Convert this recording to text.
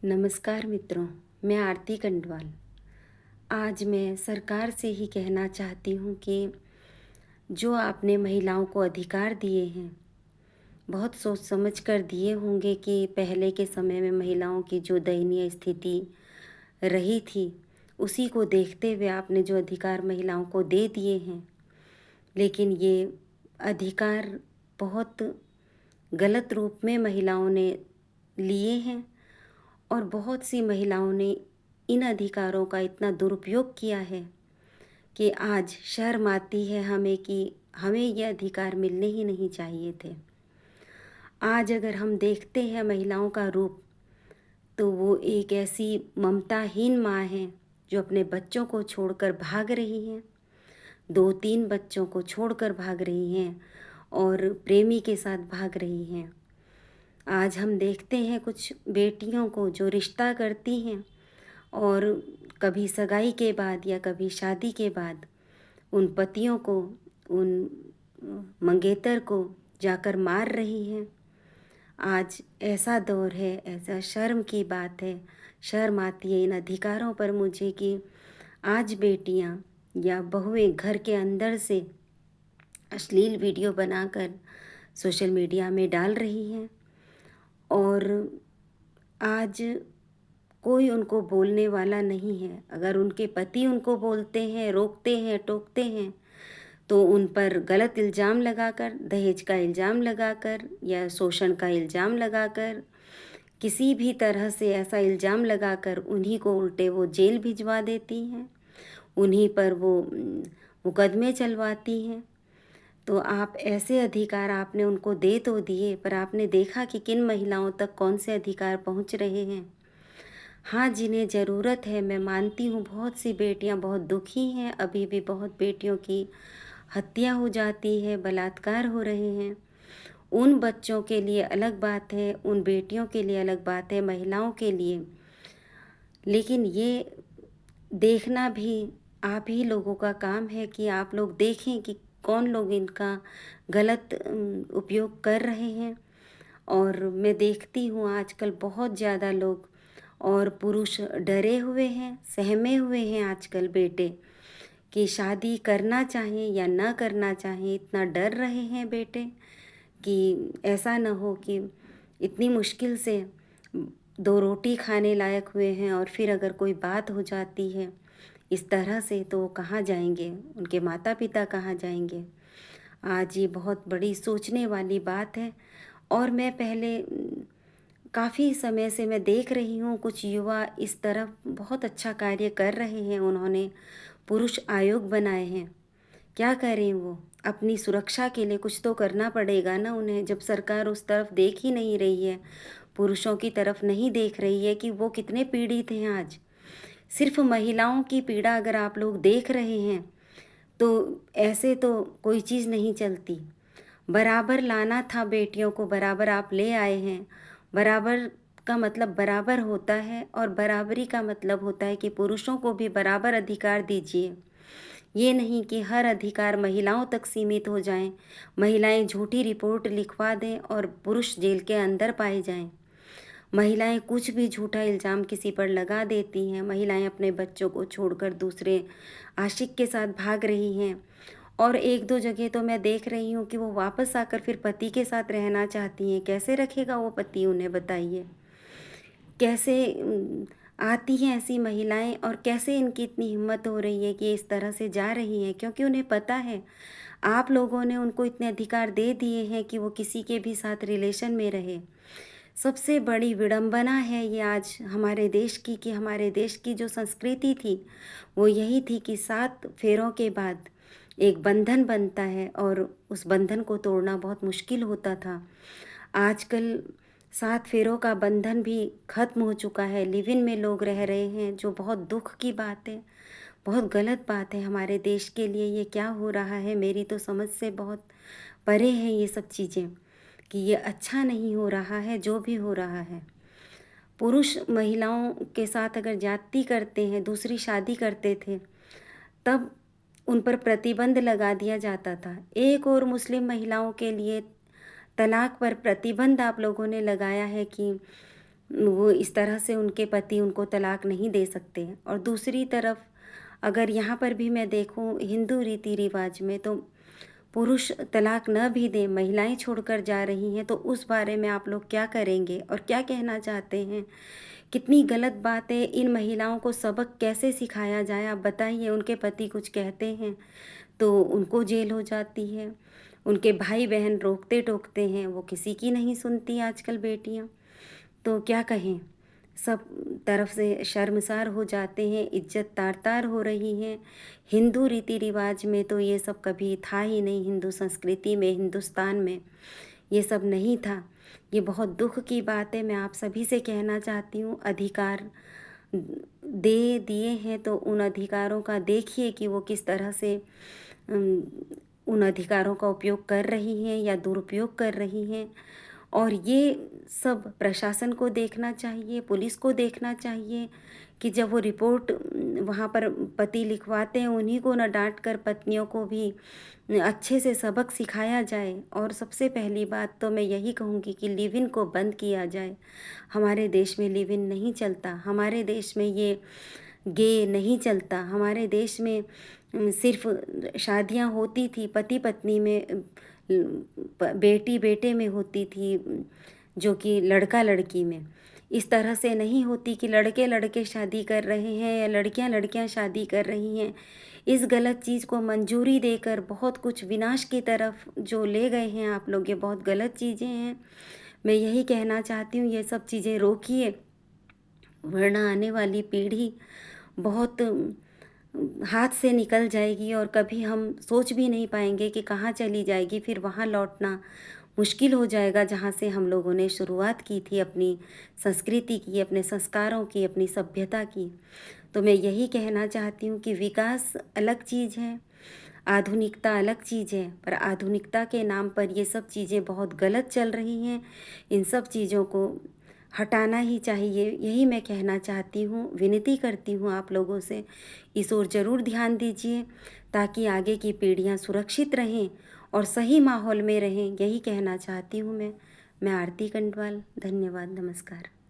नमस्कार मित्रों, मैं आरती कंडवाल। आज मैं सरकार से ही कहना चाहती हूँ कि जो आपने महिलाओं को अधिकार दिए हैं, बहुत सोच समझ कर दिए होंगे कि पहले के समय में महिलाओं की जो दयनीय स्थिति रही थी, उसी को देखते हुए आपने जो अधिकार महिलाओं को दे दिए हैं। लेकिन ये अधिकार बहुत गलत रूप में महिलाओं ने लिए हैं और बहुत सी महिलाओं ने इन अधिकारों का इतना दुरुपयोग किया है कि आज शर्म आती है हमें कि हमें ये अधिकार मिलने ही नहीं चाहिए थे। आज अगर हम देखते हैं महिलाओं का रूप, तो वो एक ऐसी ममताहीन माँ है जो अपने बच्चों को छोड़कर भाग रही हैं, 2-3 बच्चों को छोड़कर भाग रही हैं और प्रेमी के साथ भाग रही हैं। आज हम देखते हैं कुछ बेटियों को जो रिश्ता करती हैं और कभी सगाई के बाद या कभी शादी के बाद उन पतियों को, उन मंगेतर को जाकर मार रही हैं। आज ऐसा दौर है, ऐसा शर्म की बात है, शर्म आती है इन अधिकारों पर मुझे कि आज बेटियां या बहुएं घर के अंदर से अश्लील वीडियो बनाकर सोशल मीडिया में डाल रही हैं और आज कोई उनको बोलने वाला नहीं है। अगर उनके पति उनको बोलते हैं, रोकते हैं, टोकते हैं, तो उन पर गलत इल्ज़ाम लगाकर, दहेज का इल्ज़ाम लगाकर या शोषण का इल्ज़ाम लगाकर, किसी भी तरह से ऐसा इल्ज़ाम लगाकर उन्हीं को उल्टे वो जेल भिजवा देती हैं, उन्हीं पर वो मुकदमे चलवाती हैं। तो आप ऐसे अधिकार आपने उनको दे तो दिए, पर आपने देखा कि किन महिलाओं तक कौन से अधिकार पहुंच रहे हैं। हाँ, जिन्हें ज़रूरत है, मैं मानती हूँ बहुत सी बेटियाँ बहुत दुखी हैं, अभी भी बहुत बेटियों की हत्या हो जाती है, बलात्कार हो रहे हैं। उन बच्चों के लिए अलग बात है, उन बेटियों के लिए अलग बात है, महिलाओं के लिए। लेकिन ये देखना भी आप ही लोगों का काम है कि आप लोग देखें कि कौन लोग इनका गलत उपयोग कर रहे हैं। और मैं देखती हूँ आजकल बहुत ज़्यादा लोग और पुरुष डरे हुए हैं, सहमे हुए हैं आजकल बेटे कि शादी करना चाहें या ना करना चाहें, इतना डर रहे हैं बेटे कि ऐसा न हो कि इतनी मुश्किल से 2 रोटी खाने लायक हुए हैं और फिर अगर कोई बात हो जाती है इस तरह से, तो वो कहाँ जाएंगे, उनके माता पिता कहाँ जाएंगे। आज ये बहुत बड़ी सोचने वाली बात है। और मैं पहले काफ़ी समय से मैं देख रही हूँ कुछ युवा इस तरफ बहुत अच्छा कार्य कर रहे हैं, उन्होंने पुरुष आयोग बनाए हैं। क्या करें वो? अपनी सुरक्षा के लिए कुछ तो करना पड़ेगा ना उन्हें, जब सरकार उस तरफ देख ही नहीं रही है, पुरुषों की तरफ नहीं देख रही है कि वो कितने पीड़ित हैं आज। सिर्फ महिलाओं की पीड़ा अगर आप लोग देख रहे हैं, तो ऐसे तो कोई चीज़ नहीं चलती। बराबर लाना था बेटियों को, बराबर आप ले आए हैं। बराबर का मतलब बराबर होता है और बराबरी का मतलब होता है कि पुरुषों को भी बराबर अधिकार दीजिए। ये नहीं कि हर अधिकार महिलाओं तक सीमित हो जाएं, महिलाएं झूठी रिपोर्ट लिखवा दें और पुरुष जेल के अंदर पाए जाएं। महिलाएं कुछ भी झूठा इल्ज़ाम किसी पर लगा देती हैं, महिलाएं अपने बच्चों को छोड़कर दूसरे आशिक के साथ भाग रही हैं। और 1-2 जगह तो मैं देख रही हूँ कि वो वापस आकर फिर पति के साथ रहना चाहती हैं। कैसे रखेगा वो पति उन्हें, बताइए? कैसे आती हैं ऐसी महिलाएं और कैसे इनकी इतनी हिम्मत हो रही है कि ये इस तरह से जा रही हैं? क्योंकि उन्हें पता है आप लोगों ने उनको इतने अधिकार दे दिए हैं कि वो किसी के भी साथ रिलेशन में रहे। सबसे बड़ी विडंबना है ये आज हमारे देश की कि हमारे देश की जो संस्कृति थी वो यही थी कि 7 फेरों के बाद एक बंधन बनता है और उस बंधन को तोड़ना बहुत मुश्किल होता था। आजकल 7 फेरों का बंधन भी ख़त्म हो चुका है, लिव इन में लोग रह रहे हैं, जो बहुत दुख की बात है, बहुत गलत बात है हमारे देश के लिए। ये क्या हो रहा है, मेरी तो समझ से बहुत परे हैं ये सब चीज़ें, कि ये अच्छा नहीं हो रहा है जो भी हो रहा है। पुरुष महिलाओं के साथ अगर जाति करते हैं, दूसरी शादी करते थे, तब उन पर प्रतिबंध लगा दिया जाता था। एक और मुस्लिम महिलाओं के लिए तलाक पर प्रतिबंध आप लोगों ने लगाया है कि वो इस तरह से उनके पति उनको तलाक नहीं दे सकते हैं। और दूसरी तरफ अगर यहाँ पर भी मैं देखूँ हिंदू रीति रिवाज में, तो पुरुष तलाक न भी दें, महिलाएं छोड़कर जा रही हैं, तो उस बारे में आप लोग क्या करेंगे और क्या कहना चाहते हैं? कितनी गलत बात है। इन महिलाओं को सबक कैसे सिखाया जाए, आप बताइए। उनके पति कुछ कहते हैं तो उनको जेल हो जाती है, उनके भाई बहन रोकते टोकते हैं, वो किसी की नहीं सुनती आजकल बेटियां। तो क्या कहें, सब तरफ से शर्मसार हो जाते हैं, इज्जत तार तार हो रही है। हिंदू रीति रिवाज में तो ये सब कभी था ही नहीं, हिंदू संस्कृति में, हिंदुस्तान में ये सब नहीं था। ये बहुत दुख की बात है। मैं आप सभी से कहना चाहती हूँ, अधिकार दे दिए हैं तो उन अधिकारों का देखिए कि वो किस तरह से अम, उन अधिकारों का उपयोग कर रही हैं या दुरुपयोग कर रही हैं। और ये सब प्रशासन को देखना चाहिए, पुलिस को देखना चाहिए कि जब वो रिपोर्ट वहाँ पर पति लिखवाते हैं, उन्हीं को न डांट कर पत्नियों को भी अच्छे से सबक सिखाया जाए। और सबसे पहली बात तो मैं यही कहूँगी कि लिव इन को बंद किया जाए। हमारे देश में लिव इन नहीं चलता, हमारे देश में ये गे नहीं चलता। हमारे देश में सिर्फ शादियाँ होती थी पति पत्नी में, बेटी बेटे में होती थी, जो कि लड़का लड़की में। इस तरह से नहीं होती कि लड़के लड़के शादी कर रहे हैं या लड़कियां लड़कियां शादी कर रही हैं। इस गलत चीज़ को मंजूरी देकर बहुत कुछ विनाश की तरफ जो ले गए हैं आप लोग, ये बहुत गलत चीज़ें हैं। मैं यही कहना चाहती हूँ, ये सब चीज़ें रोकिए, वरना आने वाली पीढ़ी बहुत हाथ से निकल जाएगी और कभी हम सोच भी नहीं पाएंगे कि कहाँ चली जाएगी। फिर वहाँ लौटना मुश्किल हो जाएगा जहाँ से हम लोगों ने शुरुआत की थी, अपनी संस्कृति की, अपने संस्कारों की, अपनी सभ्यता की। तो मैं यही कहना चाहती हूँ कि विकास अलग चीज़ है, आधुनिकता अलग चीज़ है, पर आधुनिकता के नाम पर ये सब चीज़ें बहुत गलत चल रही हैं। इन सब चीज़ों को हटाना ही चाहिए, यही मैं कहना चाहती हूँ। विनती करती हूँ आप लोगों से, इस ओर ज़रूर ध्यान दीजिए ताकि आगे की पीढ़ियाँ सुरक्षित रहें और सही माहौल में रहें। यही कहना चाहती हूँ मैं आरती कंडवाल। धन्यवाद, नमस्कार।